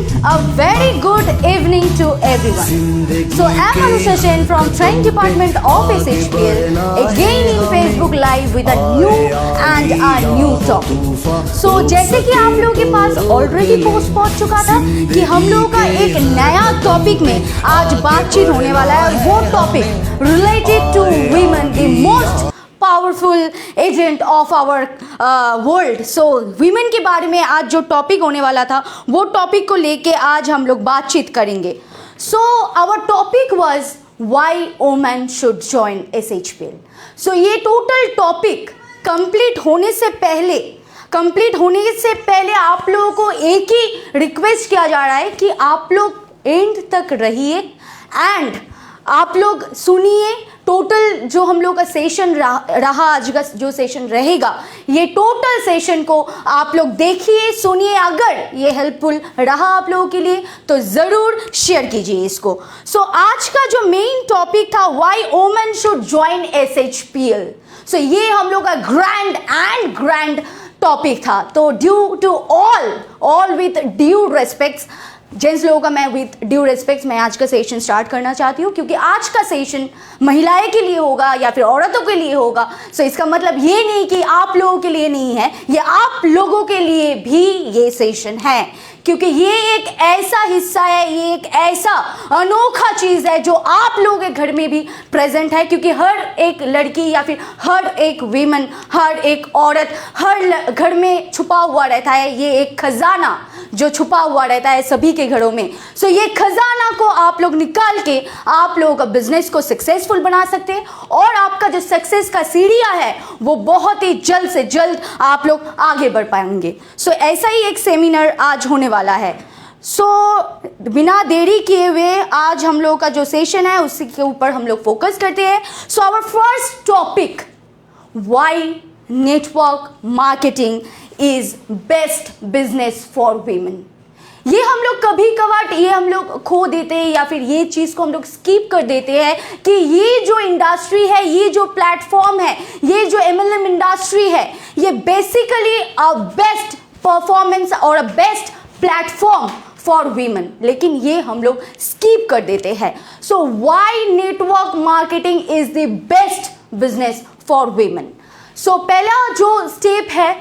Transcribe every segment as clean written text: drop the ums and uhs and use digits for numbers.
A very good evening to everyone. So I'm Anusha Sen from Training Department of SHPL, again in Facebook Live with a new and a new topic. So जैसे कि आप लोगों के पास already post पहुंच चुका था कि हम लोगों का एक नया टॉपिक में आज बातचीत होने वाला है, वो topic related to women, the most powerful agent of our world. So women के बारे में आज जो टॉपिक होने वाला था वो टॉपिक को लेके आज हम लोग बातचीत करेंगे. So our topic was why women should join SHPL. So ये टोटल टॉपिक कंप्लीट होने से पहले आप लोगों को एक ही रिक्वेस्ट किया जा रहा है कि आप लोग एंड तक रहिए एंड आप लोग सुनिए. टोटल जो हम लोग का सेशन रहा आज का जो सेशन रहेगा, ये टोटल सेशन को आप लोग देखिए, सुनिए. अगर ये हेल्पफुल रहा आप लोगों के लिए तो ज़रूर शेयर कीजिए इसको. सो आज का जो मेन टॉपिक था why women should join SHPL. So ये हम लोग का ग्रैंड टॉपिक था. तो due to all with due respects, gents लोगों का मैं विथ ड्यू रेस्पेक्ट्स मैं आज का सेशन स्टार्ट करना चाहती हूँ, क्योंकि आज का सेशन महिलाएं के लिए होगा या फिर औरतों के लिए होगा. सो इसका मतलब ये नहीं कि आप लोगों के लिए नहीं है, ये आप लोगों के लिए भी ये सेशन है, क्योंकि ये एक ऐसा हिस्सा है, ये एक ऐसा अनोखा चीज़ है जो आप लोगों के घर में भी प्रेजेंट है. क्योंकि हर एक लड़की या फिर हर एक वीमेन, हर एक औरत, हर घर में छुपा हुआ रहता है. ये एक खजाना जो छुपा हुआ रहता है सभी के घरों में. सो ये खजाना को आप लोग निकाल के आप लोगों का बिजनेस को सक्सेसफुल बना सकते हैं और आपका जो सक्सेस का सीढ़ियाँ है वो बहुत ही जल्द से जल्द आप लोग आगे बढ़ पाएंगे. सो ऐसा ही एक सेमिनार आज होने वाला है. सो बिना देरी किए हुए आज हम लोग का जो सेशन है उसी के ऊपर हम लोग फोकस करते हैं. So our first topic, why network marketing is best business for women. ये हम लोग कभी कभार ये हम लोग खो देते हैं या फिर ये चीज़ को हम लोग स्किप कर देते हैं कि ये जो इंडस्ट्री है, ये जो प्लेटफॉर्म है, ये जो MLM इंडस्ट्री है, ये बेसिकली अ बेस्ट परफॉर्मेंस और a best platform for women. लेकिन ये हम लोग स्किप कर देते हैं. So why network marketing is the best business for women. So पहला जो स्टेप है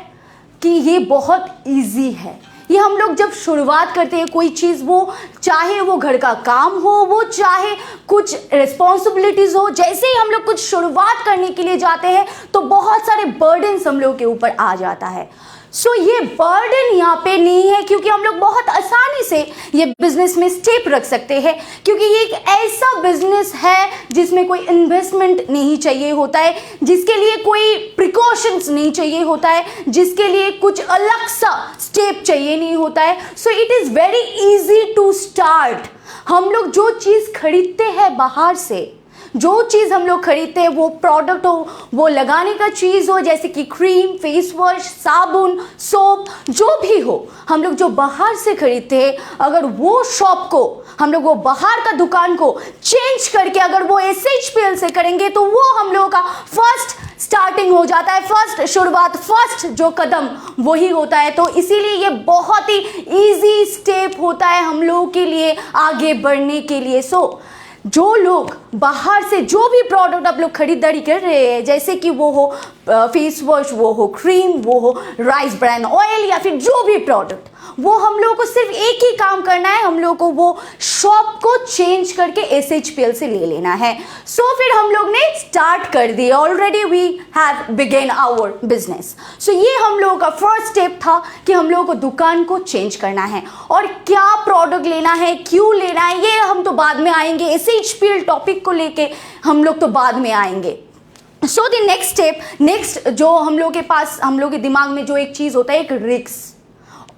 कि ये बहुत इजी है. ये हम लोग जब शुरुआत करते हैं कोई चीज़, वो चाहे वो घर का काम हो, वो चाहे कुछ रिस्पॉन्सिबिलिटीज़ हो, जैसे ही हम लोग कुछ शुरुआत करने के लिए जाते हैं तो बहुत सारे बर्डन्स हम लोग के ऊपर आ जाता है. सो ये बर्डन यहाँ पे नहीं है, क्योंकि हम लोग बहुत आसानी से ये बिजनेस में स्टेप रख सकते हैं, क्योंकि ये एक ऐसा बिजनेस है जिसमें कोई इन्वेस्टमेंट नहीं चाहिए होता है, जिसके लिए कोई प्रिकॉशंस नहीं चाहिए होता है, जिसके लिए कुछ अलग सा स्टेप चाहिए नहीं होता है. So it is very easy to start. हम लोग जो चीज़ खरीदते हैं बाहर से, जो चीज़ हम लोग खरीदते हैं, वो प्रोडक्ट हो, वो लगाने का चीज़ हो, जैसे कि क्रीम, फेस वॉश, साबुन, सोप, जो भी हो, हम लोग जो बाहर से खरीदते हैं, अगर वो शॉप को हम लोग, वो बाहर का दुकान को चेंज करके अगर वो SHPL से करेंगे तो वो हम लोगों का फर्स्ट स्टार्टिंग हो जाता है, फर्स्ट शुरुआत, फर्स्ट जो कदम वही होता है. तो इसीलिए ये बहुत ही ईजी स्टेप होता है हम लोगों के लिए आगे बढ़ने के लिए. सो जो लोग बाहर से जो भी प्रोडक्ट आप लोग खरीदारी कर रहे हैं, जैसे कि वो हो फेस वॉश, वो हो क्रीम, वो हो राइस ब्रान ऑयल या फिर जो भी प्रोडक्ट, वो हम लोगों को सिर्फ एक ही काम करना है, हम लोगों को वो शॉप को चेंज करके SHPL से ले लेना है. सो फिर हम लोग ने स्टार्ट कर दिया, already we have begin our business. So ये हम लोगों का फर्स्ट स्टेप था कि हम लोगों को दुकान को चेंज करना है. और क्या प्रोडक्ट लेना है, क्यों लेना है, ये हम तो बाद में आएंगे. SHPL टॉपिक को लेके हम लोग तो बाद में आएंगे. So the next step, next जो हम लोग के पास, हम लोग के दिमाग में जो एक चीज़ होता है, एक रिस्क,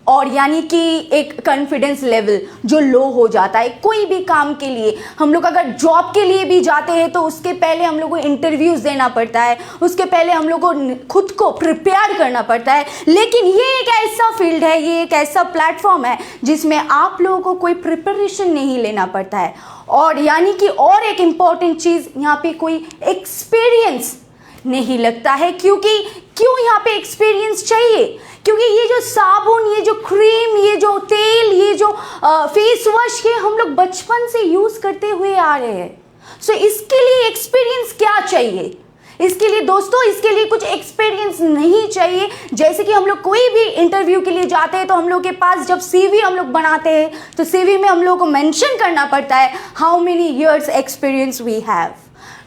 और यानी कि एक कॉन्फिडेंस लेवल जो लो हो जाता है. कोई भी काम के लिए हम लोग अगर जॉब के लिए भी जाते हैं तो उसके पहले हम लोग को इंटरव्यूज़ देना पड़ता है, उसके पहले हम लोग को खुद को प्रिपेयर करना पड़ता है. लेकिन ये एक ऐसा फील्ड है, ये एक ऐसा प्लेटफॉर्म है जिसमें आप लोगों को कोई प्रिपरेशन नहीं लेना पड़ता है. और यानी कि और एक इम्पॉर्टेंट चीज़ यहाँ पे, कोई एक्सपीरियंस नहीं लगता है। क्योंकि क्यों यहाँ पे एक्सपीरियंस चाहिए? क्योंकि ये जो साबुन, ये जो क्रीम, ये जो तेल, ये जो फेस वॉश, ये हम लोग बचपन से यूज़ करते हुए आ रहे हैं। सो इसके लिए एक्सपीरियंस क्या चाहिए? इसके लिए दोस्तों, इसके लिए कुछ एक्सपीरियंस नहीं चाहिए। जैसे कि हम लोग कोई भी इंटरव्यू के लिए जाते हैं तो हम लोग के पास जब सीवी हम लोग बनाते हैं तो सीवी में हम लोग को मेंशन करना पड़ता है how many years experience we have.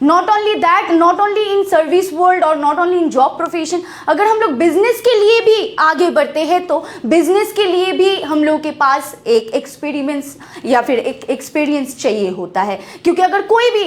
Not only that, not only in service world और not only in job profession, अगर हम लोग बिजनेस के लिए भी आगे बढ़ते हैं तो बिजनेस के लिए भी हम लोग के पास एक एक्सपीरियंस या फिर एक एक्सपीरियंस चाहिए होता है। क्योंकि अगर कोई भी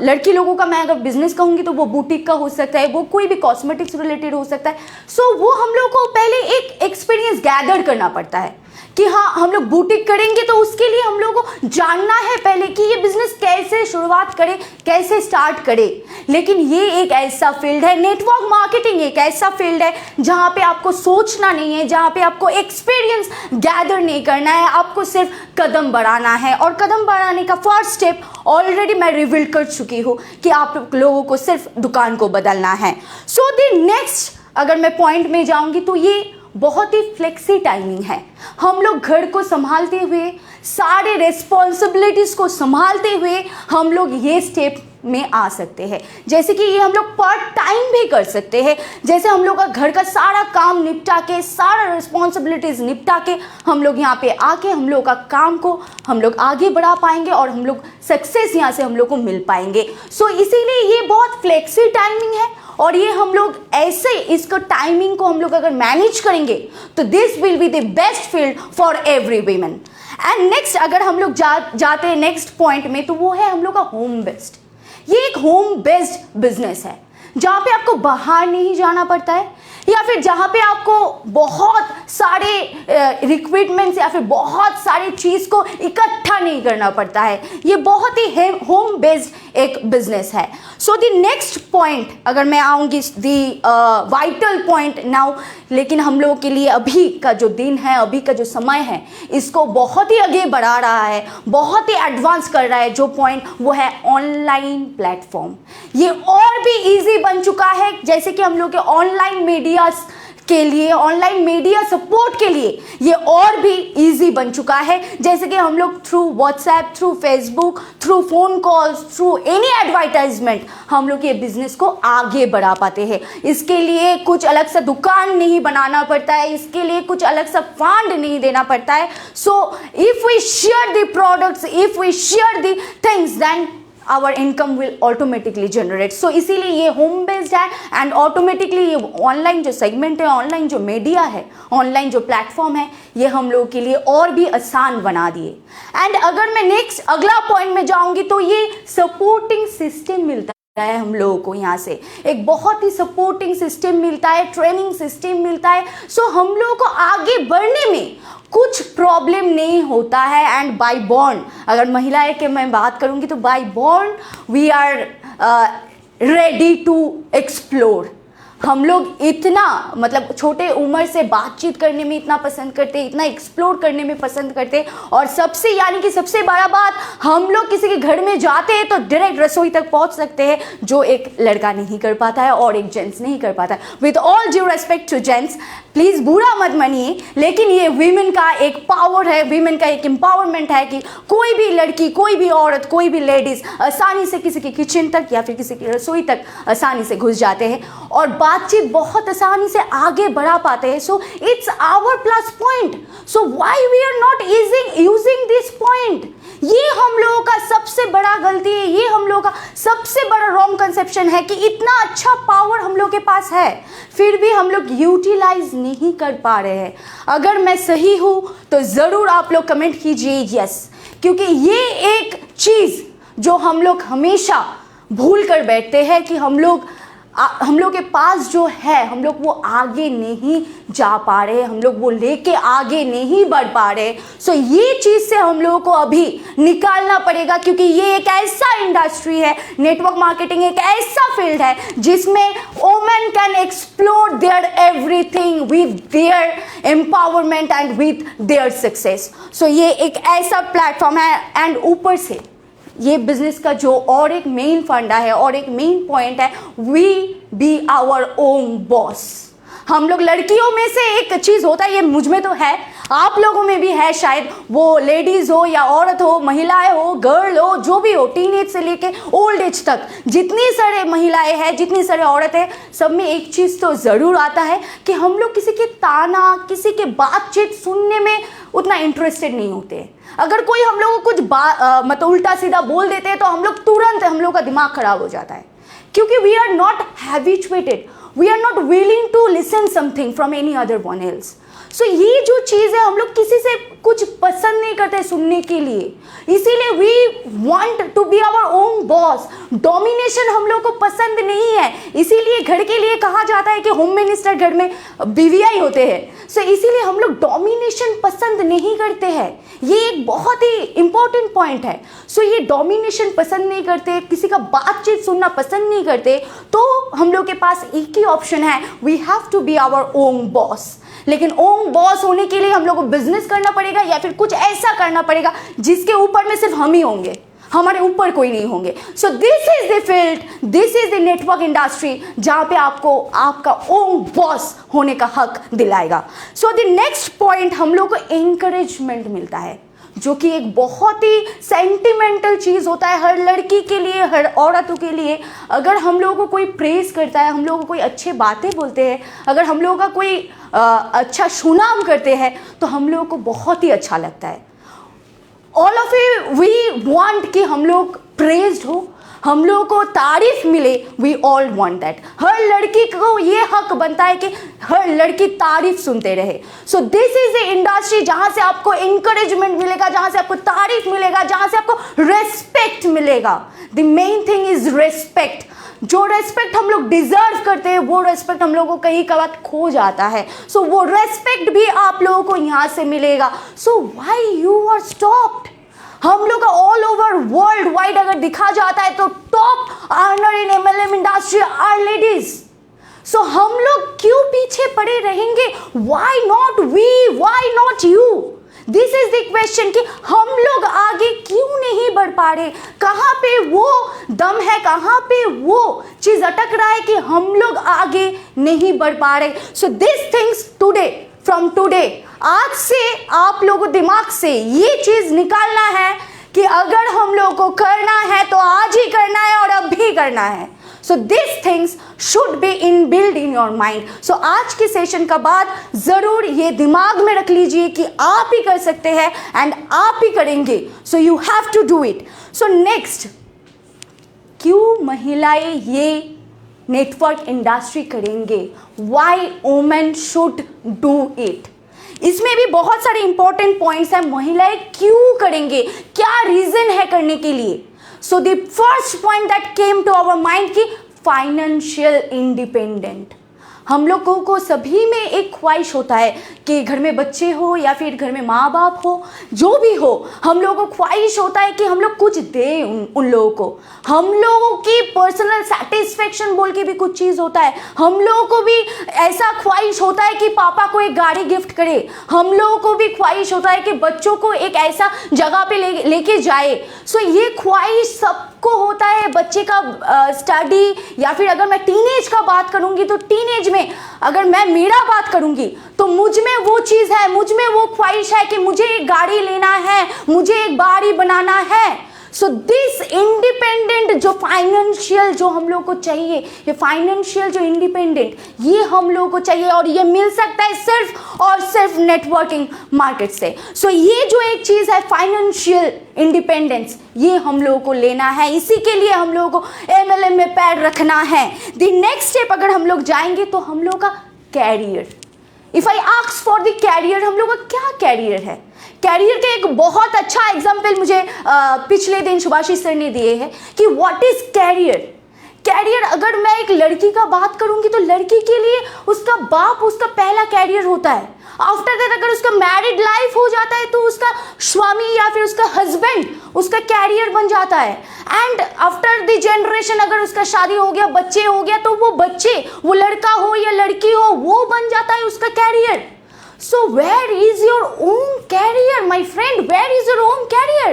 लड़की लोगों का मैं अगर बिजनेस कहूँगी तो वो बुटीक का हो सकता है, वो कोई भी कॉस्मेटिक्स रिलेटेड हो सकता है। सो वो हम लोग को पहले एक एक्सपीरियंस गैदर करना पड़ता है कि हाँ हम लोग बुटीक करेंगे तो उसके लिए हम लोग को जानना है पहले कि ये बिजनेस कैसे शुरुआत करे, कैसे स्टार्ट करे। लेकिन ये एक ऐसा फील्ड है, नेटवर्क मार्केटिंग एक ऐसा फील्ड है जहाँ पे आपको सोचना नहीं है, जहाँ पे आपको एक्सपीरियंस गैदर नहीं करना है, आपको सिर्फ कदम बढ़ाना है। और कदम बढ़ाने का फर्स्ट स्टेप ऑलरेडी मैं रिवील कर चुकी हूँ कि आप लोगों को सिर्फ दुकान को बदलना है। सो द नेक्स्ट अगर मैं पॉइंट में जाऊँगी तो ये बहुत ही फ्लेक्सी टाइमिंग है। हम लोग घर को संभालते हुए, सारे रिस्पॉन्सिबिलिटीज़ को संभालते हुए हम लोग ये स्टेप में आ सकते हैं। जैसे कि ये हम लोग पार्ट टाइम भी कर सकते हैं। जैसे हम लोग का घर का सारा काम निपटा के, सारा रिस्पॉन्सिबिलिटीज़ निपटा के हम लोग यहाँ पे आके हम लोग का काम को हम लोग आगे बढ़ा पाएंगे और हम लोग सक्सेस यहाँ से हम लोग को मिल पाएंगे। सो इसीलिए ये बहुत फ्लेक्सी टाइमिंग है और ये हम लोग ऐसे इसको टाइमिंग को हम लोग अगर मैनेज करेंगे तो this will be the best field for every women. And next अगर हम लोग जाते हैं नेक्स्ट पॉइंट में तो वो है हम लोग का होम बेस्ड। ये एक होम बेस्ड बिजनेस है जहाँ पे आपको बाहर नहीं जाना पड़ता है या फिर जहाँ पे आपको बहुत सारे रिक्वायरमेंट्स या फिर बहुत सारी चीज़ को इकट्ठा नहीं करना पड़ता है। ये बहुत ही होम बेस्ड एक बिजनेस है। सो द नेक्स्ट पॉइंट अगर मैं आऊँगी द वाइटल पॉइंट नाउ, लेकिन हम लोगों के लिए अभी का जो दिन है, अभी का जो समय है, इसको बहुत ही आगे बढ़ा रहा है, बहुत ही एडवांस कर रहा है। जो पॉइंट वो है ऑनलाइन प्लेटफॉर्म। ये और भी ईजी बन चुका है। जैसे कि हम लोग के ऑनलाइन मीडिया के लिए, ऑनलाइन मीडिया सपोर्ट के लिए ये और भी इजी बन चुका है। जैसे कि हम लोग through WhatsApp, through Facebook, through phone calls, through any advertisement हम लोग ये बिजनेस को आगे बढ़ा पाते हैं। इसके लिए कुछ अलग सा दुकान नहीं बनाना पड़ता है, इसके लिए कुछ अलग सा फंड नहीं देना पड़ता है। So if we share the products, if we share the things, then our income will automatically generate. So इसीलिए ये होम बेस्ड है एंड ऑटोमेटिकली ये ऑनलाइन जो सेगमेंट है, ऑनलाइन जो मीडिया है, ऑनलाइन जो प्लेटफॉर्म है, ये हम लोगों के लिए और भी आसान बना दिए। एंड अगर मैं नेक्स्ट अगला पॉइंट में जाऊंगी तो ये सपोर्टिंग सिस्टम मिलता है हम लोगों को। यहाँ से एक बहुत ही सपोर्टिंग सिस्टम मिलता है, ट्रेनिंग सिस्टम मिलता है। सो हम लोगों को आगे बढ़ने में कुछ प्रॉब्लम नहीं होता है। एंड बाय बॉर्न अगर महिलाएं के मैं बात करूंगी तो by born we are ready to explore. हम लोग इतना मतलब छोटे उम्र से बातचीत करने में इतना पसंद करते हैं, इतना एक्सप्लोर करने में पसंद करते हैं। और सबसे यानी कि सबसे बड़ा बात, हम लोग किसी के घर में जाते हैं तो डायरेक्ट रसोई तक पहुंच सकते हैं, जो एक लड़का नहीं कर पाता है और एक जेंट्स नहीं कर पाता है। With all due respect to gents, please बुरा मत मानिए, लेकिन ये वीमेन का एक पावर है, वीमेन का एक एम्पावरमेंट है कि कोई भी लड़की, कोई भी औरत, कोई भी लेडीज़ आसानी से किसी के किचन तक या फिर किसी की रसोई तक आसानी से घुस जाते हैं और बातचीत बहुत आसानी से आगे बढ़ा पाते हैं। So it's our plus point. So why we are not using this point? ये हम लोगों का सबसे बड़ा गलती है, ये हम लोगों का सबसे बड़ा रॉन्ग कंसेप्शन है कि इतना अच्छा पावर हम लोग के पास है फिर भी हम लोग यूटिलाइज नहीं कर पा रहे हैं। अगर मैं सही हूँ तो ज़रूर आप लोग कमेंट कीजिए यस, क्योंकि ये एक चीज़ जो हम लोग हमेशा भूल कर बैठते हैं कि हम लोग के पास जो है हम लोग वो आगे नहीं जा पा रहे, हम लोग वो लेके आगे नहीं बढ़ पा रहे। सो ये चीज़ से हम लोगों को अभी निकालना पड़ेगा, क्योंकि ये एक ऐसा इंडस्ट्री है, नेटवर्क मार्केटिंग एक ऐसा फील्ड है जिसमें women can explore their everything with their empowerment and with their success. So ये एक ऐसा प्लेटफॉर्म है। एंड ऊपर से ये बिजनेस का जो और एक मेन फंडा है और एक मेन पॉइंट है, we be our own boss. हम लोग लड़कियों में से एक चीज़ होता है, ये मुझ में तो है, आप लोगों में भी है शायद, वो लेडीज हो या औरत हो, महिलाएं हो, गर्ल हो, जो भी हो, टीन एज से लेके ओल्ड एज तक जितनी सारे महिलाएं हैं, जितनी सारे औरत है, सब में एक चीज़ तो ज़रूर आता है कि हम लोग किसी के ताना, किसी के बातचीत सुनने में उतना इंटरेस्टेड नहीं होते। अगर कोई हम लोग को कुछ मतलब उल्टा सीधा बोल देते हैं तो हम लोग तुरंत, हम लोग का दिमाग खराब हो जाता है, क्योंकि we are not habituated, we are not willing to listen something from any other one else. So ये जो चीज़ है, हम लोग किसी से कुछ पसंद नहीं करते सुनने के लिए, इसीलिए we want to be our own boss. Domination हम लोग को पसंद नहीं है, इसीलिए घर के लिए कहा जाता है कि होम मिनिस्टर घर में बीवियाँ ही होते हैं। सो इसीलिए हम लोग डोमिनेशन पसंद नहीं करते हैं, ये एक बहुत ही इंपॉर्टेंट पॉइंट है। सो ये डोमिनेशन पसंद नहीं करते, किसी का बातचीत सुनना पसंद नहीं करते, तो हम लोग के पास एक ही ऑप्शन है, we have to be our own boss. लेकिन ओन बॉस होने के लिए हम लोग को बिजनेस करना पड़ेगा या फिर कुछ ऐसा करना पड़ेगा जिसके ऊपर में सिर्फ हम ही होंगे, हमारे ऊपर कोई नहीं होंगे। सो this is the field, this is the network industry जहां पे आपको आपका ओन बॉस होने का हक दिलाएगा। सो द नेक्स्ट पॉइंट, हम लोग को एनकरेजमेंट मिलता है, जो कि एक बहुत ही सेंटिमेंटल चीज़ होता है हर लड़की के लिए, हर औरतों के लिए। अगर हम लोगों को कोई प्रेज करता है, हम लोगों को कोई अच्छे बातें बोलते हैं, अगर हम लोगों का कोई अच्छा सुनाम करते हैं, तो हम लोगों को बहुत ही अच्छा लगता है। All of you we want कि हम लोग प्रेज्ड हो, हम लोगों को तारीफ मिले, वी ऑल वांट दैट। हर लड़की को ये हक बनता है कि हर लड़की तारीफ सुनते रहे। सो दिस इज द इंडस्ट्री जहां से आपको इंकरेजमेंट मिलेगा, जहां से आपको तारीफ मिलेगा, जहां से आपको रेस्पेक्ट मिलेगा। The main thing is respect. जो रेस्पेक्ट हम लोग डिजर्व करते हैं, वो रेस्पेक्ट हम लोगों को कहीं कभार खो जाता है। सो वो रेस्पेक्ट भी आप लोगों को यहाँ से मिलेगा। So why you are stopped? हम लोग का ऑल ओवर वर्ल्ड वाइड अगर दिखा जाता है तो top earner in MLM industry are ladies. So हम लोग क्यों पीछे पड़े रहेंगे? Why not we, why not you? This is the question कि हम लोग आगे क्यों नहीं बढ़ पा रहे? कहाँ पे वो दम है, कहाँ पे वो चीज अटक रहा है कि हम लोग आगे नहीं बढ़ पा रहे? सो this things today, from today, आज से आप लोगों दिमाग से ये चीज निकालना है कि अगर हम लोग को करना है तो आज ही करना है और अब भी करना है। So this things should be inbuild in your mind. So आज के सेशन का बाद जरूर ये दिमाग में रख लीजिए कि आप ही कर सकते हैं एंड आप ही करेंगे। So you have to do it. So next, क्यों महिलाएं ये नेटवर्क इंडस्ट्री करेंगे? Why women should do it? इसमें भी बहुत सारे इंपॉर्टेंट पॉइंट्स हैं। महिलाएं क्यों करेंगे, क्या रीजन है करने के लिए? So the first point that came to our mind कि फाइनेंशियल इंडिपेंडेंट। हम लोगों को सभी में एक ख्वाहिश होता है कि घर में बच्चे हो या फिर घर में माँ बाप हो, जो भी हो, हम लोगों को ख्वाहिश होता है कि हम लोग कुछ दें उन लोगों को। हम लोगों की पर्सनल सेटिस्फेक्शन बोल के भी कुछ चीज़ होता है। हम लोगों को भी ऐसा ख्वाहिश होता है कि पापा को एक गाड़ी गिफ्ट करे। हम लोगों को भी ख्वाहिश होता है कि बच्चों को एक ऐसा जगह पे लेके जाए। सो ये ख्वाहिश सबको होता है। बच्चे का स्टडी या फिर अगर मैं टीनेज का बात करूँगी तो टीनेज में अगर मैं मेरा बात करूंगी तो मुझ में वो चीज है, मुझ में वो ख्वाहिश है कि मुझे एक गाड़ी लेना है, मुझे एक बाड़ी बनाना है। सो दिस इंडिपेंडेंट जो फाइनेंशियल जो हम लोग को चाहिए, ये फाइनेंशियल जो इंडिपेंडेंट, ये हम लोग को चाहिए और ये मिल सकता है सिर्फ और सिर्फ नेटवर्किंग मार्केट से। सो ये जो एक चीज है फाइनेंशियल इंडिपेंडेंस, ये हम लोगों को लेना है। इसी के लिए हम लोगों को एमएलएम में पैर रखना है। द नेक्स्ट स्टेप अगर हम लोग जाएंगे तो हम लोग का career. If I ask for the career, हम लोग का क्या कैरियर है? कैरियर के एक बहुत अच्छा एग्जाम्पल मुझे पिछले दिन सुभाषिश सर ने दिए हैं कि व्हाट इज कैरियर। कैरियर अगर मैं एक लड़की का बात करूंगी तो लड़की के लिए उसका बाप उसका पहला कैरियर होता है। आफ्टर दैट अगर उसका मैरिड लाइफ हो जाता है तो उसका स्वामी या फिर उसका हस्बैंड उसका कैरियर बन जाता है। एंड आफ्टर द जनरेशन अगर उसका शादी हो गया, बच्चे हो गया, तो वो बच्चे, वो लड़का हो या लड़की हो, वो बन जाता है उसका career. So where is your own career, my friend? Where is your own career?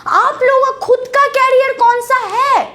आप लोगों का खुद का कैरियर कौन सा है?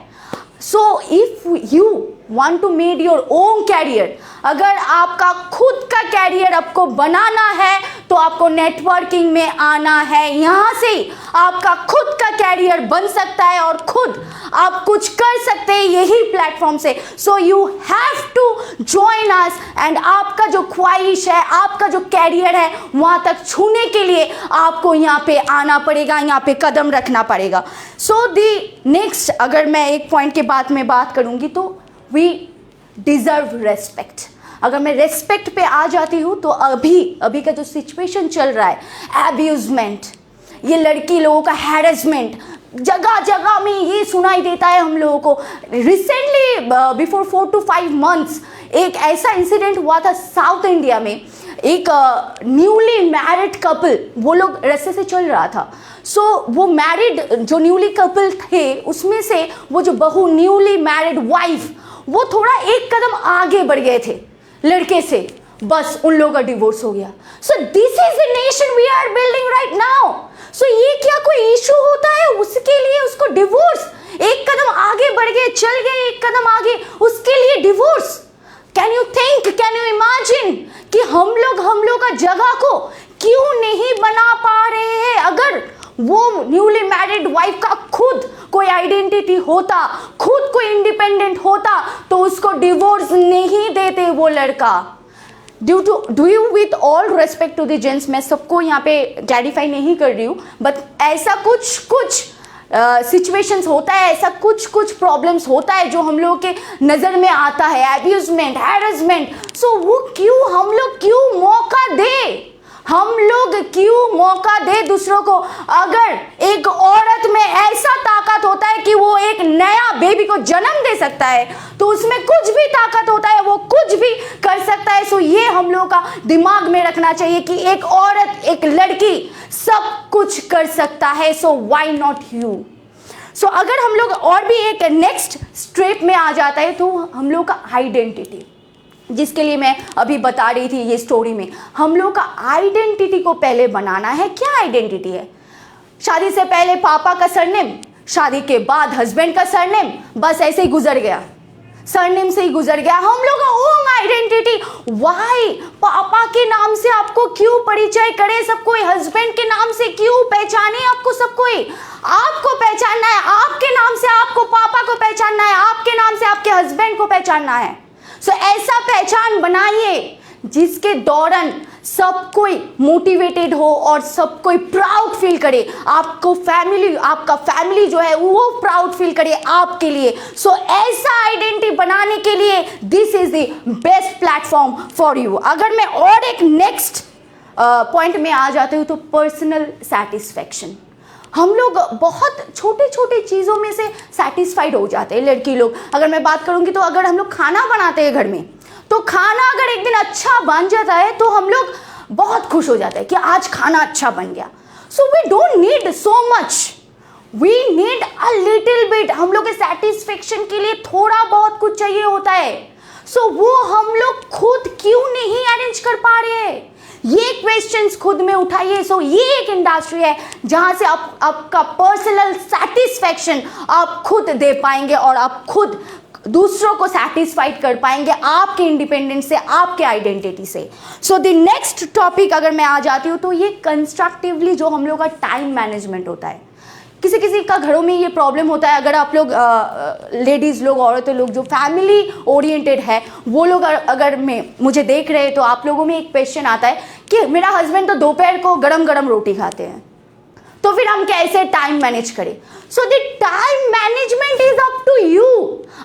So if you want to make your own career, अगर आपका खुद का कैरियर आपको बनाना है तो आपको नेटवर्किंग में आना है। यहाँ से आपका खुद का कैरियर बन सकता है और खुद आप कुछ कर सकते हैं यही प्लेटफॉर्म से। So you have to join us and आपका जो ख्वाहिश है, आपका जो कैरियर है, वहाँ तक छूने के लिए आपको यहाँ पे आना पड़ेगा, यहाँ पे कदम रखना पड़ेगा। सो दी नेक्स्ट, अगर मैं एक पॉइंट के बाद में बात करूँगी तो वी डिज़र्व रेस्पेक्ट। अगर मैं रेस्पेक्ट पे आ जाती हूँ तो अभी का जो सिचुएशन चल रहा है, एब्यूजमेंट, ये लड़की लोगों का हैरेसमेंट, जगह जगह में ये सुनाई देता है हम लोगों को। रिसेंटली बिफोर 4 to 5 months एक ऐसा इंसिडेंट हुआ था साउथ इंडिया में। एक न्यूली मैरिड कपल, वो लोग रास्ते से चल रहा था। सो वो मैरिड जो न्यूली कपल थे उसमें से वो जो बहू, न्यूली मैरिड वाइफ, वो थोड़ा एक कदम आगे बढ़ गए थे लड़के से, बस उन लोगों का डिवोर्स हो गया। So this is the nation we are building right now. So ये क्या कोई इशू होता है उसके लिए उसको डिवोर्स? एक कदम आगे बढ़ गए, चल गए एक कदम आगे, उसके लिए divorce? Can you think, can you imagine कि हम लोग का जगह को क्यों नहीं बना पा रहे हैं? अगर वो न्यूली मैरिड वाइफ का खुद कोई आइडेंटिटी होता, खुद कोई इंडिपेंडेंट होता, तो उसको डिवोर्स नहीं देते वो लड़का। Do you with all respect to the gents, मैं सबको यहाँ पे क्लैरिफाई नहीं कर रही हूँ, बट ऐसा कुछ सिचुएशंस होता है, ऐसा कुछ प्रॉब्लम्स होता है जो हम लोगों के नज़र में आता है, एब्यूजमेंट, हैरेसमेंट। सो वो क्यों, हम लोग क्यों मौका दे, हम लोग क्यों मौका दे दूसरों को? अगर एक औरत में ऐसा ताकत होता है कि वो एक नया बेबी को जन्म दे सकता है, तो उसमें कुछ भी ताकत होता है, वो कुछ भी कर सकता है। सो ये हम लोगों का दिमाग में रखना चाहिए कि एक औरत, एक लड़की सब कुछ कर सकता है। So why not you? So अगर हम लोग और भी एक नेक्स्ट स्टेप में आ जाता है तो हम लोग का आइडेंटिटी, जिसके लिए मैं अभी बता रही थी ये स्टोरी में, हम लोग का आइडेंटिटी को पहले बनाना है। क्या आइडेंटिटी है? शादी से पहले पापा का सरनेम, शादी के बाद हस्बैंड का सरनेम, बस ऐसे ही गुजर गया, सरनेम से ही गुजर गया। हम लोग का ओन आइडेंटिटी, वाई पापा के नाम से आपको क्यों परिचय करे सब कोई, हस्बैंड के नाम से क्यों पहचाने आपको सब कोई? आपको पहचानना है आपके नाम से, आपको पापा को पहचानना है आपके नाम से, आपके हस्बैंड को पहचानना है। सो ऐसा पहचान बनाइए जिसके दौरान सब कोई मोटिवेटेड हो और सब कोई प्राउड फील करे, आपको फैमिली, आपका फैमिली जो है वो प्राउड फील करे आपके लिए। सो ऐसा आइडेंटिटी बनाने के लिए this is the best platform for you. अगर मैं और एक नेक्स्ट पॉइंट में आ जाती हूँ तो पर्सनल सेटिस्फैक्शन। हम लोग बहुत छोटे छोटे चीज़ों में से सेटिस्फाइड हो जाते हैं लड़की लोग। अगर मैं बात करूँगी तो अगर हम लोग खाना बनाते हैं घर में, तो खाना अगर एक दिन अच्छा बन जाता है तो हम लोग बहुत खुश हो जाते हैं कि आज खाना अच्छा बन गया। So we don't need so much, we need a little bit. हम लोग के सेटिस्फेक्शन के लिए थोड़ा बहुत कुछ चाहिए होता है। सो वो हम लोग खुद क्यों नहीं अरेंज कर पा रहे हैं? ये क्वेश्चंस खुद में उठाइए। सो ये एक इंडस्ट्री है जहां से आपका पर्सनल सेटिस्फेक्शन आप खुद दे पाएंगे और आप खुद दूसरों को सेटिस्फाइड कर पाएंगे आपके इंडिपेंडेंस से, आपके आइडेंटिटी से। सो द नेक्स्ट टॉपिक अगर मैं आ जाती हूँ तो ये कंस्ट्रक्टिवली जो हम लोग का टाइम मैनेजमेंट होता है। किसी किसी का घरों में ये प्रॉब्लम होता है। अगर आप लोग लेडीज़ लोग, औरतें लोग जो फैमिली ओरिएंटेड है, वो लोग अगर मुझे देख रहे हैं तो आप लोगों में एक क्वेश्चन आता है कि मेरा हस्बैंड तो दोपहर को गरम गरम रोटी खाते हैं, तो फिर हम कैसे टाइम मैनेज करें? So the time management is up to you.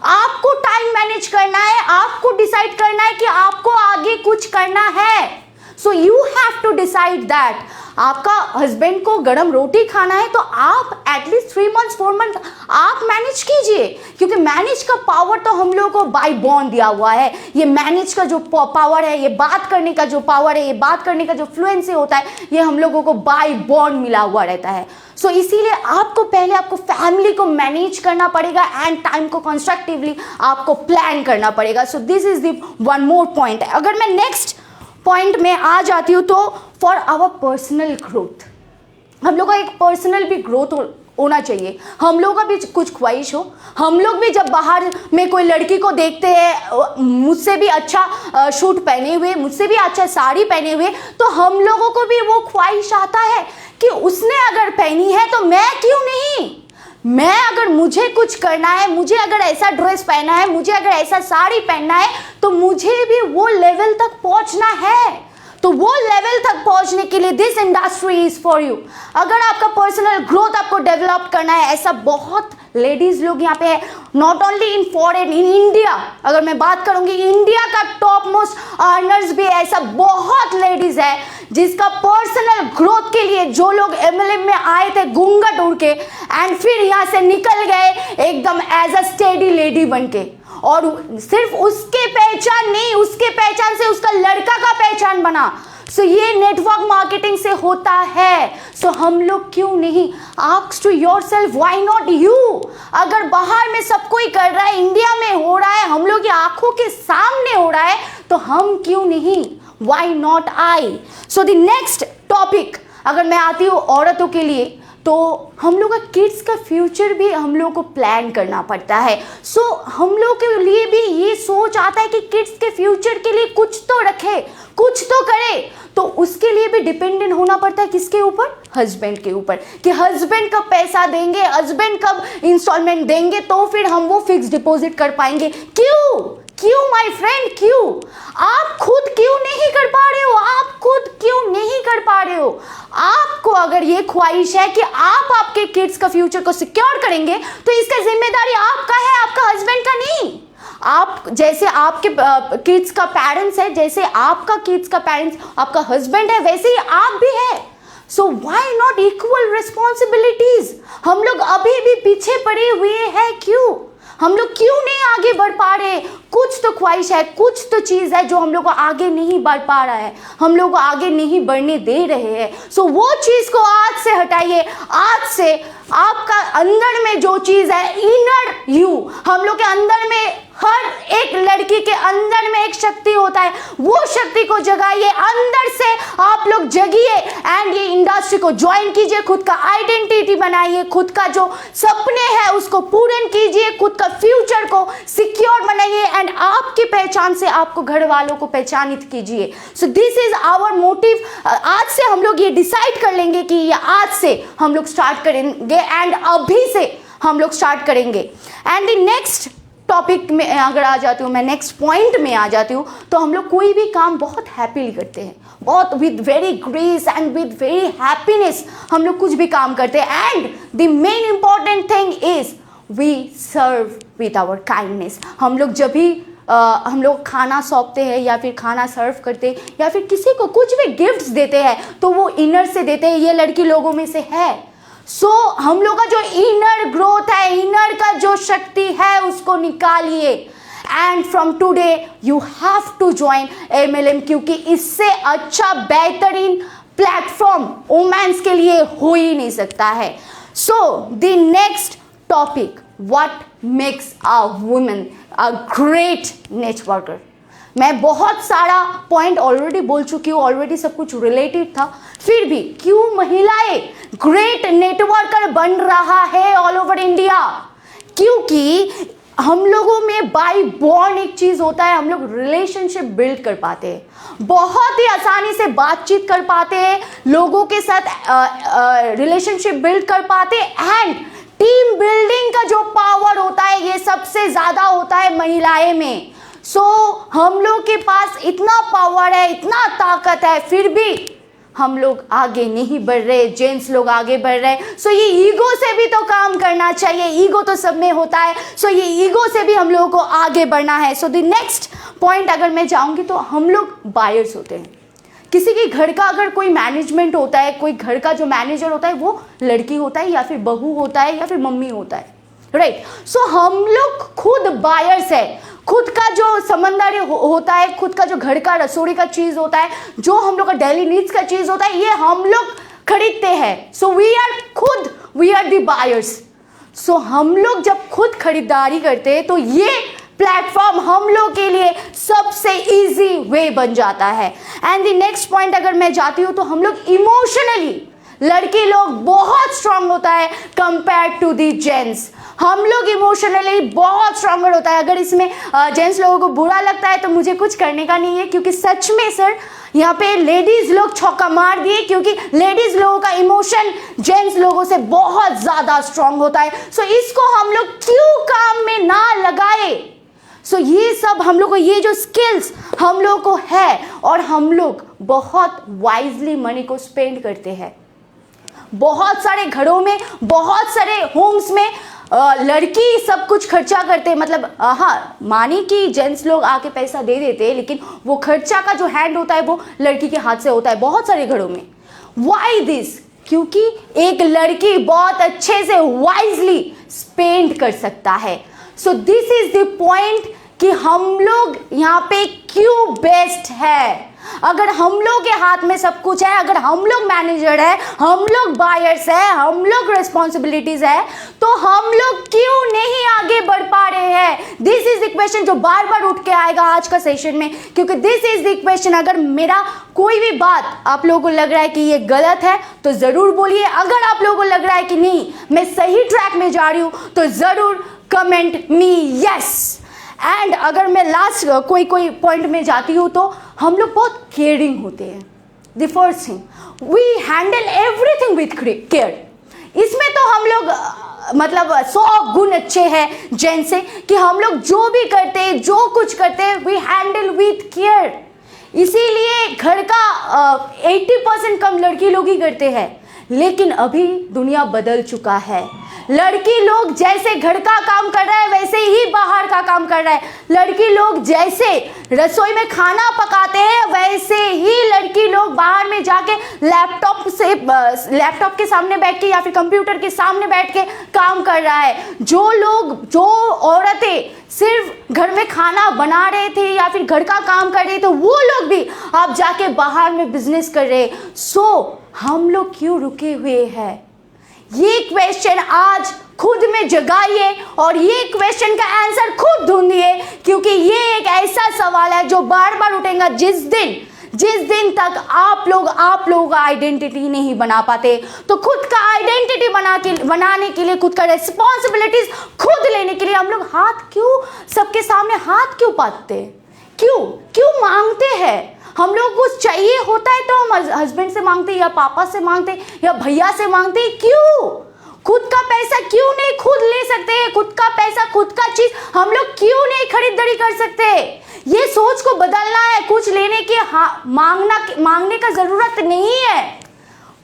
आपको टाइम मैनेज करना है, आपको डिसाइड करना है कि आपको आगे कुछ करना है। So you have to decide that. आपका हस्बैंड को गरम रोटी खाना है तो आप एटलीस्ट 3 months 4 months आप मैनेज कीजिए, क्योंकि मैनेज का पावर तो हम लोगों को बाय बॉर्न दिया हुआ है। ये मैनेज का जो पावर है, ये बात करने का जो पावर है, ये बात करने का जो फ्लुएंसी होता है, ये हम लोगों को बाय बॉर्न मिला हुआ रहता है। सो इसीलिए आपको पहले आपको फैमिली को मैनेज करना पड़ेगा एंड टाइम को कंस्ट्रक्टिवली आपको प्लान करना पड़ेगा। सो this is the one more point. अगर मैं नेक्स्ट पॉइंट में आ जाती हूँ तो फॉर आवर पर्सनल ग्रोथ, हम लोग का एक पर्सनल भी ग्रोथ होना चाहिए, हम लोगों का भी कुछ ख्वाहिश हो, हम लोग भी जब बाहर में कोई लड़की को देखते हैं मुझसे भी अच्छा सूट पहने हुए, मुझसे भी अच्छा साड़ी पहने हुए, तो हम लोगों को भी वो ख्वाहिश आता है कि उसने अगर पहनी है तो मैं क्यों नहीं, मैं अगर मुझे कुछ करना है, मुझे अगर ऐसा ड्रेस पहनना है, मुझे अगर ऐसा साड़ी पहनना है, तो मुझे भी वो लेवल तक पहुंचना है। तो वो लेवल तक पहुंचने के लिए this industry is for you. अगर आपका पर्सनल ग्रोथ आपको डेवलप करना है, ऐसा बहुत लेडीज लोग यहाँ पे है, not only in foreign, in India, अगर मैं बात करूंगी इंडिया का टॉप मोस्ट अर्नर्स भी ऐसा बहुत लेडीज है जिसका पर्सनल ग्रोथ के लिए, जो लोग MLM में आए थे घूंघट उड़ के एंड फिर यहाँ से निकल गए एकदम एज अ स्टेडी लेडी बन के, और सिर्फ उसके पहचान नहीं, उसके पहचान से उसका लड़का का पहचान बना। सो ये नेटवर्क मार्केटिंग से होता है। सो हम लोग क्यों नहीं, ask to yourself why not you. अगर बाहर में सब कोई कर रहा है, इंडिया में हो रहा है, हम लोग की आंखों के सामने हो रहा है, तो हम क्यों नहीं, why not I. So the next topic अगर मैं आती हूँ औरतों के लिए, तो हम लोग का किड्स का फ्यूचर भी हम लोग को प्लान करना पड़ता है। सो हम लोग के लिए भी ये सोच आता है कि किड्स के फ्यूचर के लिए कुछ तो रखे, कुछ तो करे, तो उसके लिए भी डिपेंडेंट होना पड़ता है किसके ऊपर, हस्बैंड के ऊपर, कि हस्बैंड कब पैसा देंगे, हस्बैंड कब इंस्टॉलमेंट देंगे, तो फिर हम वो फिक्स डिपॉजिट कर पाएंगे। क्यों माय फ्रेंड, क्यों आप खुद क्यों नहीं कर पा रहे हो, आप खुद क्यों नहीं कर पा रहे हो। आपको अगर ये ख्वाहिश है कि आप आपके किड्स का फ्यूचर को सिक्योर करेंगे, तो इसका जिम्मेदारी आपका है, आपका हस्बैंड का नहीं। आप जैसे आपके किड्स का पेरेंट्स है, जैसे आपका किड्स का पेरेंट्स आपका हस्बैंड है, वैसे ही आप भी है। So why not equal responsibilities. हम लोग अभी भी पीछे पड़े हुए हैं, क्यों, हम लोग क्यों नहीं आगे बढ़ पा रहे। कुछ तो ख्वाहिश है, कुछ तो चीज है जो हम लोग को आगे नहीं बढ़ पा रहा है, हम लोग को आगे नहीं बढ़ने दे रहे हैं। सो वो चीज को आज से हटाइए। आज से आपका अंदर में जो चीज है, इनर यू, हम लोग के अंदर में, हर एक लड़की के अंदर में एक शक्ति होता है, वो शक्ति को जगाइए, अंदर से आप लोग जगिए एंड ये इंडस्ट्री को ज्वाइन कीजिए, खुद का आइडेंटिटी बनाइए, खुद का जो सपने हैं उसको पूर्ण कीजिए, खुद का फ्यूचर को सिक्योर बनाइए एंड आपकी पहचान से आपको घर वालों को पहचानित कीजिए। So this is our motive. आज से हम लोग ये डिसाइड कर लेंगे कि ये आज से हम लोग स्टार्ट करेंगे एंड अभी से हम लोग स्टार्ट करेंगे। एंड द नेक्स्ट टॉपिक में अगर आ जाती हूँ मैं, नेक्स्ट पॉइंट में आ जाती हूँ, तो हम लोग कोई भी काम बहुत हैप्पीली करते हैं, बहुत with very grace and with very happiness हम लोग कुछ भी काम करते हैं। And the main important thing is we serve with our kindness. हम लोग जब भी हम लोग खाना सौंपते हैं या फिर खाना सर्व करते हैं या फिर किसी को कुछ भी गिफ्ट्स देते हैं, तो वो इनर से देते हैं, ये लड़की लोगों में से है। सो हम लोग का जो इनर ग्रोथ है, इनर का जो शक्ति है, उसको निकालिए and from today you have to join MLM, क्योंकि इससे अच्छा बेहतरीन प्लेटफॉर्म वुमेन्स के लिए हो ही नहीं सकता है। So the next topic, what makes a woman a great networker. मैं बहुत सारा पॉइंट ऑलरेडी बोल चुकी हूँ, ऑलरेडी सब कुछ रिलेटेड था, फिर भी क्यों महिलाएं ग्रेट नेटवर्कर बन रहा है ऑल ओवर इंडिया, क्योंकि हम लोगों में बाय बॉर्न एक चीज होता है, हम लोग रिलेशनशिप बिल्ड कर पाते हैं, बहुत ही आसानी से बातचीत कर पाते हैं, लोगों के साथ रिलेशनशिप बिल्ड कर पाते हैं एंड टीम बिल्डिंग का जो पावर होता है ये सबसे ज्यादा होता है महिलाएं में। सो हम लोग के पास इतना पावर है, इतना ताकत है, फिर भी हम लोग आगे नहीं बढ़ रहे, जेंट्स लोग आगे बढ़ रहे हैं। सो ये ईगो से भी तो काम करना चाहिए, ईगो तो सब में होता है। सो ये ईगो से भी हम लोगों को आगे बढ़ना है। सो द नेक्स्ट पॉइंट अगर मैं जाऊंगी, तो हम लोग बायर्स होते हैं। किसी के घर का अगर कोई मैनेजमेंट होता है, कोई घर का जो मैनेजर होता है वो लड़की होता है या फिर बहू होता है या फिर मम्मी होता है, राइट। सो हम लोग खुद बायर्स है, खुद का जो समंदर होता है, खुद का जो घर का रसोई का चीज होता है, जो हम लोग का डेली नीड्स का चीज होता है, ये हम लोग खरीदते हैं। So we are the buyers. So हम लोग जब खुद खरीदारी करते हैं, तो ये प्लेटफॉर्म हम लोग के लिए सबसे इजी वे बन जाता है। एंड द नेक्स्ट पॉइंट अगर मैं जाती हूँ, तो हम लोग इमोशनली लड़की लोग बहुत स्ट्रांग होता है कंपेयर टू दी जेंट्स। हम लोग इमोशनली बहुत स्ट्रांगर होता है। अगर इसमें जेंट्स लोगों को बुरा लगता है तो मुझे कुछ करने का नहीं है, क्योंकि सच में सर यहाँ पे लेडीज लोग छक्का मार दिए, क्योंकि लेडीज लोगों का इमोशन जेंट्स लोगों से बहुत ज्यादा स्ट्रांग होता है। सो इसको हम लोग क्यों काम में ना लगाए। सो ये सब हम लोग को, ये जो स्किल्स हम लोग को है, और हम लोग बहुत वाइजली मनी को स्पेंड करते हैं। बहुत सारे घरों में, बहुत सारे होम्स में लड़की सब कुछ खर्चा करते हैं। मतलब हाँ, मानी कि जेंट्स लोग आके पैसा दे देते हैं, लेकिन वो खर्चा का जो हैंड होता है वो लड़की के हाथ से होता है बहुत सारे घरों में। Why this? क्योंकि एक लड़की बहुत अच्छे से वाइजली स्पेंड कर सकता है। So this is the point कि हम लोग यहाँ पे क्यों बेस्ट है। अगर हम लोग के हाथ में सब कुछ है, अगर हम लोग मैनेजर है, हम लोग बायर्स है, हम लोग रिस्पॉन्सिबिलिटीज है, तो हम लोग क्यों नहीं आगे बढ़ पा रहे हैं। दिस इज द क्वेश्चन जो बार बार उठ के आएगा आज का सेशन में, क्योंकि दिस इज द क्वेश्चन। अगर मेरा कोई भी बात आप लोगों को लग रहा है कि ये गलत है तो जरूर बोलिए। अगर आप लोगों को लग रहा है कि नहीं मैं सही ट्रैक में जा रही हूं तो जरूर कमेंट मी यस। एंड अगर मैं लास्ट कोई पॉइंट में जाती हूँ तो हम लोग बहुत केयरिंग होते हैं। The first thing, we handle everything with care. इसमें तो हम लोग मतलब 100 गुण अच्छे हैं जेंट्स से, कि हम लोग जो भी करते हैं, जो कुछ करते हैं, वी हैंडल विथ केयर। इसीलिए घर का 80% कम लड़की लोग ही करते हैं। लेकिन अभी दुनिया बदल चुका है। लड़की लोग जैसे घर का काम कर रहा है वैसे ही बाहर का काम कर रहा है। लड़की लोग जैसे रसोई में खाना पकाते हैं वैसे ही लड़की लोग बाहर में जाके लैपटॉप के सामने बैठ के या फिर कंप्यूटर के सामने बैठ के काम कर रहा है। जो औरतें सिर्फ घर में खाना बना रहे थे या फिर घर का काम कर रहे थे, वो लोग भी अब जाके बाहर में बिजनेस कर रहे हैं। सो हम लोग क्यों रुके हुए हैं? ये क्वेश्चन आज खुद में जगाइए और ये क्वेश्चन का आंसर खुद ढूंढिए, क्योंकि ये एक ऐसा सवाल है जो बार बार उठेगा जिस दिन तक आप लोग का आइडेंटिटी नहीं बना पाते। तो खुद का आइडेंटिटी बनाने के लिए, खुद का रिस्पॉन्सिबिलिटीज खुद लेने के लिए हम लोग सबके सामने हाथ क्यों पाते? क्यों मांगते हैं? हम लोग कुछ चाहिए होता है तो हम हस्बैंड से मांगते या पापा से मांगते या भैया से मांगते। क्यों? खुद का पैसा क्यों नहीं खुद ले सकते? खुद का पैसा, खुद का चीज हम लोग क्यों नहीं खरीदारी कर सकते? ये सोच को बदलना है। कुछ लेने की मांगने का जरूरत नहीं है।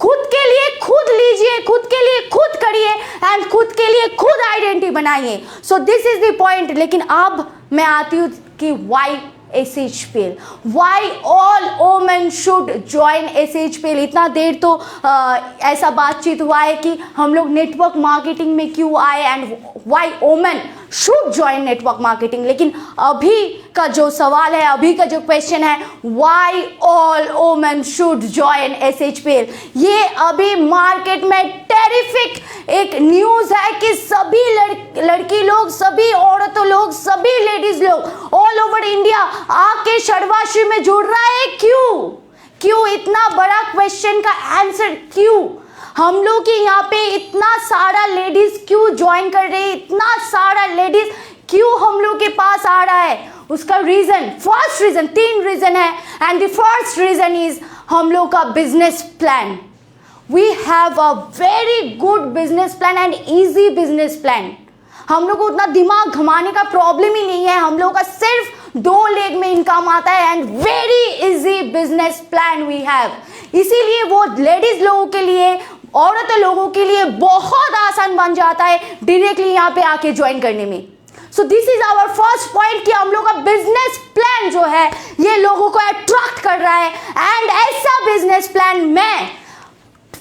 खुद के लिए खुद लीजिए, खुद के लिए खुद करिए एंड खुद के लिए खुद आइडेंटिटी बनाइए। सो दिस इज द पॉइंट। लेकिन अब मैं आती हूँ कि Y SHPL, why all women should join SHPL। इतना देर तो ऐसा बातचीत हुआ है कि हम लोग नेटवर्क मार्केटिंग में क्यों आए and why women should join network marketing. लेकिन अभी का जो सवाल है, अभी का जो क्वेश्चन है, why all women should join SHPL। ये अभी मार्केट में टेरिफिक एक न्यूज है कि सभी लड़की लोग, सभी औरतों लोग, सभी लेडीज लोग ऑल ओवर इंडिया आके शर्वाश्री में जुड़ रहा है। क्यों? इतना बड़ा क्वेश्चन का आंसर क्यों? हम लोग के यहाँ पे इतना सारा लेडीज क्यों ज्वाइन कर रहे हैं? इतना सारा लेडीज क्यों हम लोग के पास आ रहा है? उसका रीजन, फर्स्ट रीजन, 3 रीजन है। And the first reason is हम लोग का business plan. We have a very good business plan and easy business plan। हम लोग को उतना दिमाग घुमाने का प्रॉब्लम ही नहीं है। हम लोग का सिर्फ 2 लेग में इनकम आता है and very easy business plan we have. इसीलिए वो लेडीज लोगों के लिए, औरतों लोगों के लिए बहुत आसान बन जाता है डायरेक्टली यहाँ पे आके ज्वाइन करने में। So this is our first point कि हम लोग का बिजनेस प्लान जो है ये लोगों को अट्रैक्ट कर रहा है। एंड ऐसा बिजनेस प्लान मैं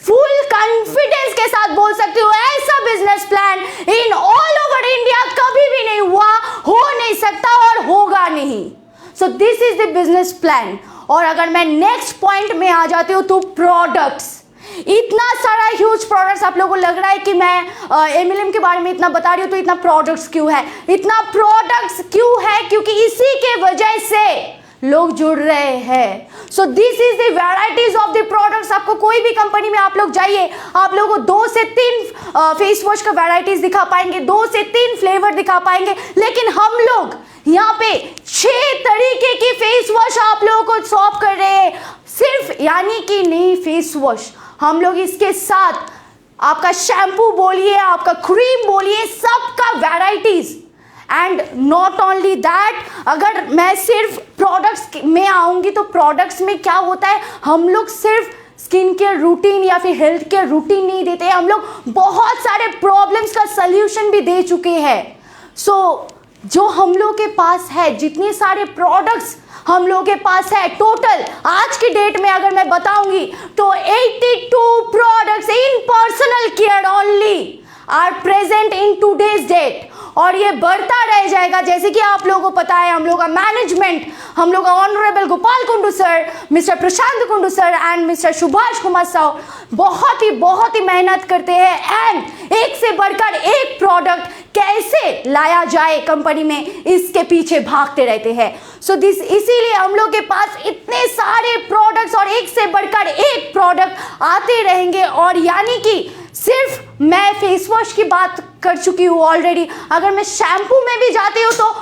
फुल कॉन्फिडेंस के साथ बोल सकती हूँ, ऐसा business plan in all over India कभी भी नहीं हुआ, हो नहीं सकता और होगा नहीं। सो this is the business plan. और अगर मैं नेक्स्ट पॉइंट में आ जाती हूँ तो प्रोडक्ट्स। इतना सारा ह्यूज प्रोडक्ट्स आप लोगों को लग रहा है कि मैं MLM के बारे में इतना बता रही हूँ तो इतना प्रोडक्ट्स क्यों है? इतना प्रोडक्ट्स क्यों है? क्योंकि इसी के वजह से लोग जुड़ रहे हैं। सो this is the varieties of the products. आपको कोई भी कंपनी में आप लोग जाइए, आप लोगों को 2 से 3 फेस वॉश का वैराइटीज दिखा पाएंगे, 2 से 3 फ्लेवर दिखा पाएंगे, लेकिन हम लोग यहाँ पे 6 तरीके की फेस वॉश आप लोगों को सॉल्व कर रहे हैं। सिर्फ यानी कि नहीं फेस वॉश, हम लोग इसके साथ आपका शैम्पू बोलिए, आपका क्रीम बोलिए, सबका varieties. And not only that, अगर मैं सिर्फ प्रोडक्ट्स में आऊंगी तो प्रोडक्ट्स में क्या होता है, हम लोग सिर्फ स्किन केयर रूटीन या फिर हेल्थ केयर रूटीन नहीं देते हैं, हम लोग बहुत सारे प्रॉब्लम्स का सल्यूशन भी दे चुके हैं। सो जो हम लोग के पास है, जितने सारे प्रोडक्ट्स हम लोग के पास है, टोटल आज की डेट में अगर मैं बताऊंगी तो 82 products in personal care only are present in today's date, और ये बढ़ता रह जाएगा। जैसे कि आप लोगों को पता है, हम लोग का मैनेजमेंट, हम लोग का honourable Gopal Kundu sir, mister Prashant Kundu sir and mister Subhash Kumar Sahu बहुत ही मेहनत करते हैं एंड एक से बढ़कर एक प्रोडक्ट कैसे लाया जाए कंपनी में, इसके पीछे भागते रहते हैं। सो दिस, इसीलिए हम लोग के पास इतने सारे प्रोडक्ट्स और एक से बढ़कर एक प्रोडक्ट आते रहेंगे। और यानी कि सिर्फ मैं फेस वॉश की बात कर चुकी हूँ ऑलरेडी, अगर मैं शैम्पू में भी जाती हूँ तो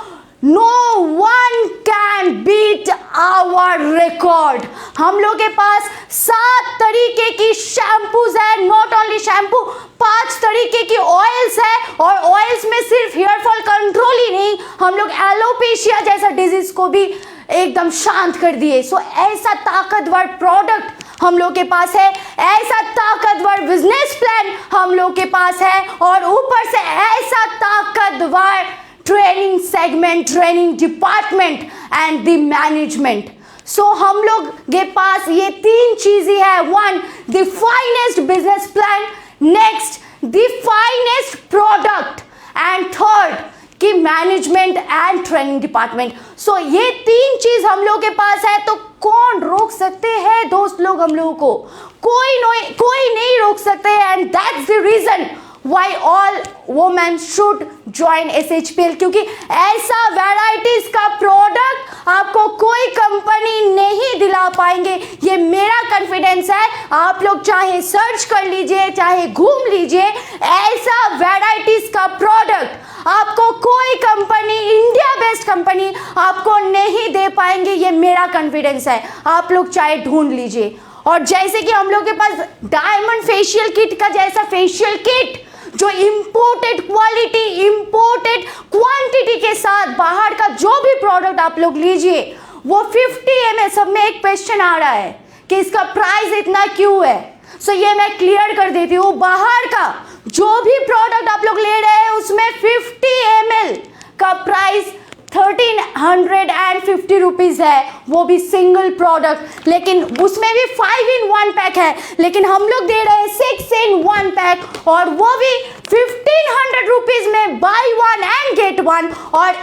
no one can beat our record. हम लोग के पास 7 तरीके की शैम्पूज है, नॉट ओनली शैम्पू, 5 तरीके की ऑयल्स है, और ऑयल्स में सिर्फ हेयर फॉल कंट्रोल ही नहीं, हम लोग एलोपेशिया जैसा डिजीज को भी एकदम शांत कर दिए। सो ऐसा ताकतवर प्रोडक्ट हम लोग के पास है, ऐसा ताकतवर बिजनेस प्लान हम लोग के पास है, और ऊपर से ऐसा ताकतवर training segment, training department and the management. So हम लोग के पास ये 3 चीजें है। 1, the finest business plan, next the finest product, and 3rd कि management and training department. So ये 3 चीज हम लोग के पास है, तो कौन रोक सकते हैं दोस्त लोग हम लोगों को? कोई नहीं रोक सकते। And that's the reason why all women should join SHPL, क्योंकि ऐसा वैराइटीज का प्रोडक्ट आपको कोई कंपनी नहीं दिला पाएंगे, ये मेरा कॉन्फिडेंस है। आप लोग चाहे सर्च कर लीजिए, चाहे घूम लीजिए, ऐसा वैराइटीज का प्रोडक्ट आपको कोई कंपनी, इंडिया बेस्ड कंपनी आपको नहीं दे पाएंगे, ये मेरा कॉन्फिडेंस है। आप लोग चाहे ढूंढ लीजिए। और जैसे कि हम लोग के पास डायमंड फेशियल किट का जैसा फेशियल किट जो इंपोर्टेड क्वालिटी, इंपोर्टेड क्वांटिटी के साथ, बाहर का जो भी प्रोडक्ट आप लोग लीजिए वो 50 ml, सब में एक क्वेश्चन आ रहा है कि इसका प्राइस इतना क्यों है। सो ये मैं क्लियर कर देती हूँ, बाहर का जो भी प्रोडक्ट आप लोग ले रहे हैं उसमें 50 ml का प्राइस 1350 रुपीज है, वो भी सिंगल प्रोडक्ट, लेकिन उसमें भी 5 in 1 पैक है, लेकिन हम लोग दे रहे हैं 6 in 1 पैक, और वो भी 1500 रुपीज में बाय 1 and get 1। और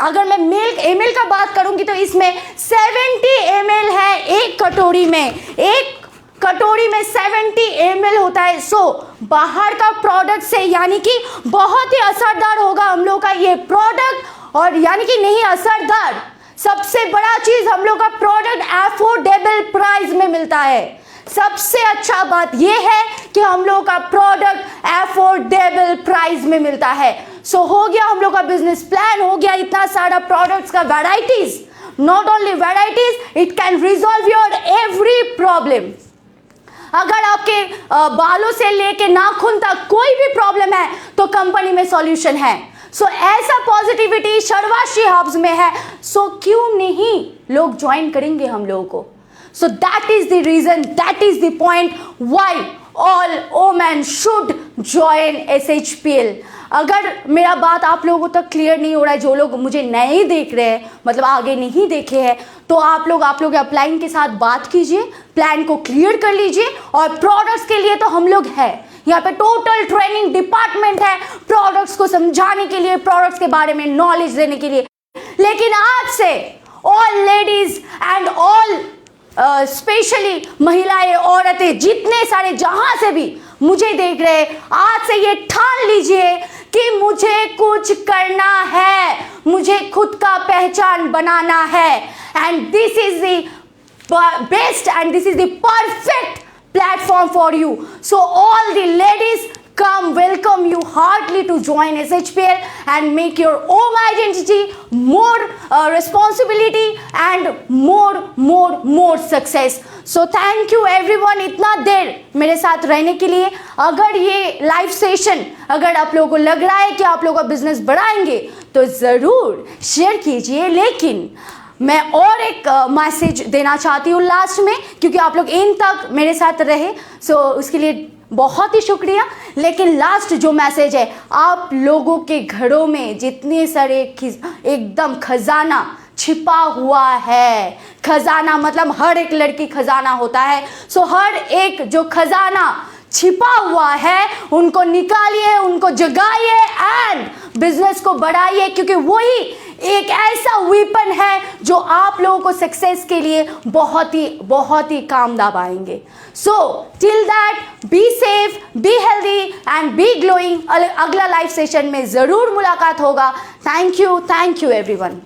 अगर मैं मिल्क ml का बात करूंगी तो इसमें 70 ml है एक कटोरी में, एक कटोरी में 70 ml होता है। सो बाहर का प्रोडक्ट से यानी कि बहुत ही असरदार होगा हम लोग का ये प्रोडक्ट, और यानी कि नहीं असरदार, सबसे बड़ा चीज हम लोग का प्रोडक्ट अफोर्डेबल प्राइस में मिलता है। सबसे अच्छा बात यह है कि हम लोग का प्रोडक्ट अफोर्डेबल प्राइस में मिलता है। सो हो गया हम लोग का बिजनेस प्लान, हो गया इतना सारा प्रोडक्ट्स का varieties, not only varieties, it can resolve your every problem. अगर आपके बालों से लेके नाखून तक कोई भी प्रॉब्लम है तो कंपनी में सॉल्यूशन है। सो ऐसा पॉजिटिविटी शर्वाशी हब्स में है, सो क्यों नहीं लोग ज्वाइन करेंगे हम लोगों को। So that is the reason, that is the point why all women should join SHPL। अगर मेरा बात आप लोगों तक क्लियर नहीं हो रहा है, जो लोग मुझे नहीं देख रहे हैं, मतलब आगे नहीं देखे हैं, तो आप लोग अपलाइन के साथ बात कीजिए, प्लान को क्लियर कर लीजिए। और प्रोडक्ट्स के लिए तो हम लोग हैं, यहाँ पे टोटल ट्रेनिंग डिपार्टमेंट है प्रोडक्ट्स को समझाने के लिए, प्रोडक्ट्स के बारे में नॉलेज देने के लिए। लेकिन आज से all ladies and all specially महिलाएं, औरतें, जितने सारे जहां से भी मुझे देख रहे हैं, आज से ये ठान लीजिए कि मुझे कुछ करना है, मुझे खुद का पहचान बनाना है, and this is the best and this is the perfect platform for you. So all the ladies, come, welcome you heartily to join SHPL and make your own identity, more responsibility and more success. So thank you everyone इतना देर मेरे साथ रहने के लिए. अगर ये live session अगर आप लोगों को लग रहा है कि आप लोग का बिजनेस बढ़ाएंगे तो ज़रूर शेयर कीजिए. लेकिन मैं और एक मैसेज देना चाहती हूँ लास्ट में, क्योंकि आप लोग इन तक मेरे साथ रहे, सो उसके लिए बहुत ही शुक्रिया. लेकिन लास्ट जो मैसेज है, आप लोगों के घरों में जितने सारे एकदम खजाना छिपा हुआ है, खजाना मतलब हर एक लड़की खजाना होता है, सो हर एक जो खजाना छिपा हुआ है उनको निकालिए, उनको जगाइए एंड बिजनेस को बढ़ाइए, क्योंकि वही एक ऐसा वेपन है जो आप लोगों को सक्सेस के लिए बहुत ही कामयाब आएंगे. So till that be safe, be healthy and be glowing. अगला लाइव सेशन में ज़रूर मुलाकात होगा. Thank you everyone.